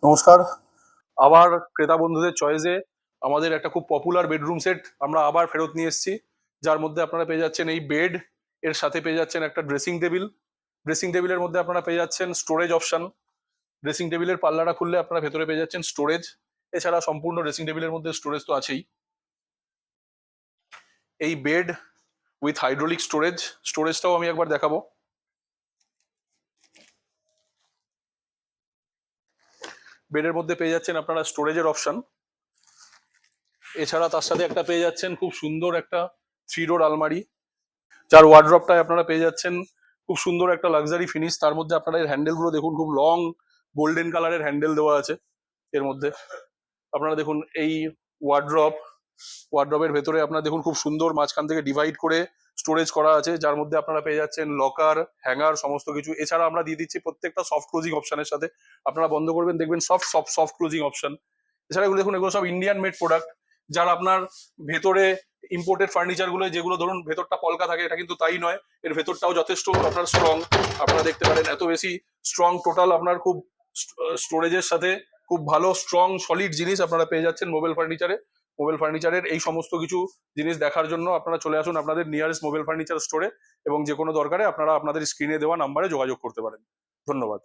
নমস্কার। আবার ক্রেতা বন্ধুদের চয়েসে আমাদের একটা খুব পপুলার বেডরুম সেট আমরা আবার ফেরত নিয়ে এসেছি, যার মধ্যে আপনারা পেয়ে যাচ্ছেন এই বেড, এর সাথে পেয়ে যাচ্ছেন একটা ড্রেসিং টেবিল। ড্রেসিং টেবিলের মধ্যে আপনারা পেয়ে যাচ্ছেন স্টোরেজ অপশন। ড্রেসিং টেবিলের পাল্লাটা খুললে আপনারা ভেতরে পেয়ে যাচ্ছেন স্টোরেজ। এছাড়া সম্পূর্ণ ড্রেসিং টেবিলের মধ্যে স্টোরেজ তো আছেই। এই বেড উইথ হাইড্রোলিক স্টোরেজ, স্টোরেজটাও আমি একবার দেখাবো। বেডের মধ্যে পেয়ে যাচ্ছেন আপনারা স্টোরেজের অপশন। এছাড়া তার সাথে একটা পেয়ে যাচ্ছেন খুব সুন্দর একটা 3 ডোর আলমারি, যার ওয়ার্ড্রপটায় আপনারা পেয়ে যাচ্ছেন খুব সুন্দর একটা লাক্সারি ফিনিশ। তার মধ্যে আপনারা এর হ্যান্ডেল গুলো দেখুন, খুব লং গোল্ডেন কালারের হ্যান্ডেল দেওয়া আছে এর মধ্যে। আপনারা দেখুন এই ওয়ার্ড্রপের ভেতরে আপনারা দেখুন খুব সুন্দর মাঝখান থেকে ডিভাইড করে স্টোরেজ করা আছে, যার মধ্যে আপনারা পেয়ে যাচ্ছেন লকার, হ্যাঙ্গার, সমস্ত কিছু। এছাড়া আমরা দিয়ে দিচ্ছি প্রত্যেকটা সফট ক্লোজিং অপশনের সাথে। আপনারা বন্ধ করবেন দেখবেন soft soft soft closing option. এছাড়া এগুলো দেখুন, এগুলো সব ইন্ডিয়ান মেড প্রোডাক্ট, যার আপনার ভেতরে ইম্পোর্টেড ফার্নিচার গুলো যেগুলো ধরুন ভেতরটা পলকা থাকে, এটা কিন্তু তাই নয়। এর ভেতরটাও যথেষ্ট আপনার স্ট্রং, আপনারা দেখতে পারেন এত বেশি স্ট্রং। টোটাল আপনার খুব স্টোরেজের সাথে খুব ভালো স্ট্রং সলিড জিনিস আপনারা পেয়ে যাচ্ছেন মোবাইল ফার্নিচারে। মোবাইল ফার্নিচারের এই সমস্ত কিছু জিনিস দেখার জন্য আপনারা চলে আসুন আপনাদের নিয়ারেস্ট মোবাইল ফার্নিচার স্টোরে, এবং যে কোনো দরকারে আপনারা আপনাদের স্ক্রিনে দেওয়া নাম্বারে যোগাযোগ করতে পারেন। ধন্যবাদ।